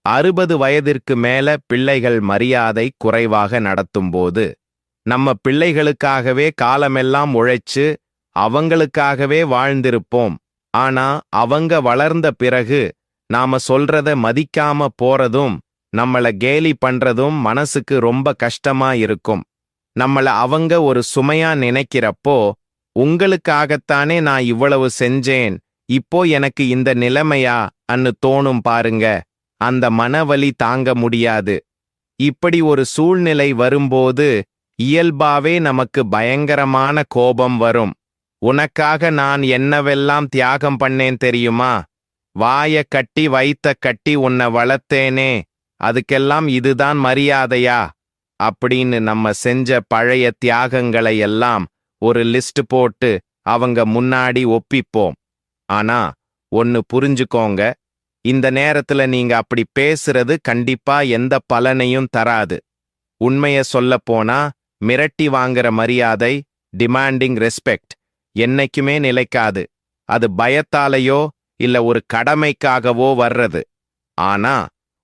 60 வயதிற்கு மேல பிள்ளைகள் மரியாதை குறைவாக நடத்தும்போது, நம்ம பிள்ளைகளுக்காகவே காலமெல்லாம் உழைச்சு, அவங்களுக்காகவே வாழ்ந்திருப்போம். ஆனா, அவங்க வளர்ந்த பிறகு, நாம சொல்றத மதிக்காம போறதும், நம்மள கேலி பண்றதும் மனசுக்கு ரொம்ப கஷ்டமா இருக்கும். நம்மள அவங்க ஒரு சுமையா நினைக்கிறப்போ, உங்களுக்காகத்தானே நான் இவ்வளவு செஞ்சேன், இப்போ எனக்கு இந்த நிலைமையா அன்னு தோணும் பாருங்க. அந்த மனவலி தாங்க முடியாது. இப்படி ஒரு சூழ்நிலை வரும்போது இயல்பாவே நமக்கு பயங்கரமான கோபம் வரும். உனக்காக நான் என்னவெல்லாம் தியாகம் பண்ணேன் தெரியுமா? வாய கட்டி வைத்த கட்டி உன்னை வளர்த்தேனே, அதுக்கெல்லாம் இதுதான் மரியாதையா? அப்படின்னு நம்ம செஞ்ச பழைய தியாகங்களை எல்லாம் ஒரு லிஸ்ட் போட்டு அவங்க முன்னாடி ஒப்பிப்போம். ஆனா ஒன்னு புரிஞ்சுக்கோங்க, இந்த நேரத்துல நீங்க அப்படி பேசுறது கண்டிப்பா எந்த பலனையும் தராது. உண்மைய சொல்லப்போனா, மிரட்டி வாங்குற மரியாதை, டிமாண்டிங் ரெஸ்பெக்ட் என்னைக்குமே நிலைக்காது. அது பயத்தாலேயோ இல்ல ஒரு கடமைக்காகவோ வர்றது. ஆனா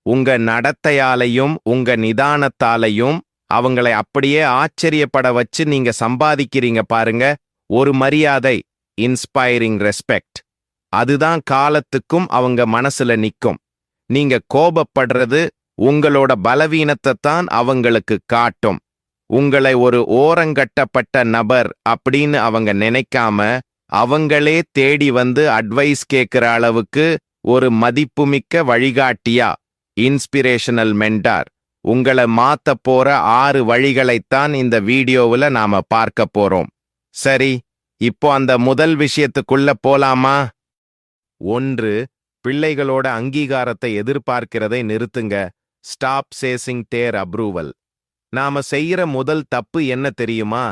உங்க நடத்தையாலையும் உங்க நிதானத்தாலையும் அவங்களை அப்படியே ஆச்சரியப்பட வச்சு நீங்க சம்பாதிக்கிறீங்க பாருங்க ஒரு மரியாதை, இன்ஸ்பைரிங் ரெஸ்பெக்ட். அதுதான் காலத்துக்கும் அவங்க மனசுல நிக்கும். நீங்க கோபப்படுறது உங்களோட பலவீனத்தை தான் அவங்களுக்கு காட்டும். உங்களை ஒரு ஓரங்கட்டப்பட்ட நபர் அப்படின்னு அவங்க நினைக்காம, அவங்களே தேடி வந்து அட்வைஸ் கேட்கிற அளவுக்கு ஒரு மதிப்புமிக்க வழிகாட்டியா, இன்ஸ்பிரேஷனல் மென்டார், உங்களை மாத்த போற 6 வழிகளைத்தான் இந்த வீடியோவுல நாம பார்க்க போறோம். சரி, இப்போ அந்த முதல் விஷயத்துக்குள்ள போலாமா? 1. பிள்ளைகளோட அங்கீகாரத்தை எதிர்பார்க்கிறதை நிறுத்துங்க. ஸ்டாப் சேசிங் தேர் அப்ரூவல். நாம செய்யற முதல் தப்பு என்ன தெரியுமா?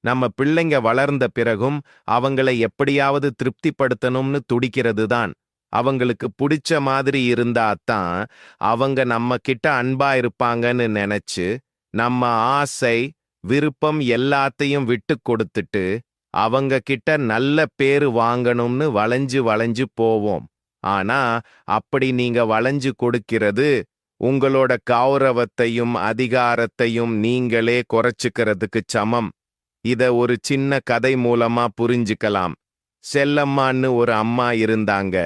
நம்ம பிள்ளைங்க வளர்ந்த பிறகும் அவங்களை எப்படியாவது திருப்திப்படுத்தணும்னு துடிக்கிறது தான். அவங்களுக்கு பிடிச்ச மாதிரி இருந்தாதான் அவங்க நம்ம கிட்ட அன்பா இருப்பாங்கன்னு நினைச்சு, நம்ம ஆசை, விருப்பம் எல்லாத்தையும் விட்டு கொடுத்துட்டு அவங்க கிட்ட நல்ல பேரு வாங்கணும்னு வளைஞ்சு வளைஞ்சு போவோம். ஆனா அப்படி நீங்க வளைஞ்சு கொடுக்கிறது உங்களோட கௌரவத்தையும் அதிகாரத்தையும் நீங்களே குறைச்சுக்கிறதுக்கு சமம். இத ஒரு சின்ன கதை மூலமா புரிஞ்சுக்கலாம். செல்லம்மான்னு ஒரு அம்மா இருந்தாங்க.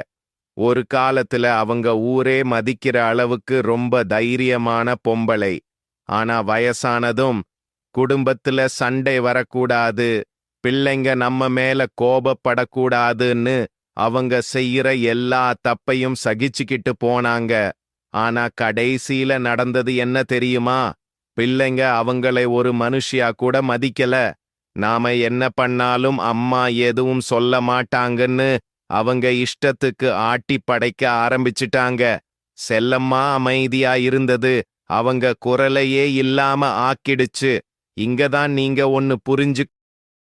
ஒரு காலத்துல அவங்க ஊரே மதிக்கிற அளவுக்கு ரொம்ப தைரியமான பொம்பளை. ஆனா வயசானதும் குடும்பத்துல சண்டை வரக்கூடாது, பிள்ளைங்க நம்ம மேல கோபப்படக்கூடாதுன்னு அவங்க செய்யற எல்லா தப்பையும் சகிச்சுக்கிட்டு போனாங்க. ஆனா கடைசியில நடந்தது என்ன தெரியுமா? பிள்ளைங்க அவங்களை ஒரு மனுஷியா கூட மதிக்கல. நாம என்ன பண்ணாலும் அம்மா எதுவும் சொல்ல மாட்டாங்கன்னு அவங்க இஷ்டத்துக்கு ஆட்டி படைக்க ஆரம்பிச்சிட்டாங்க. செல்லம்மா அமைதியா இருந்தது அவங்க குரலையே இல்லாம ஆக்கிடுச்சு. இங்கதான் நீங்க ஒன்னு புரிஞ்சு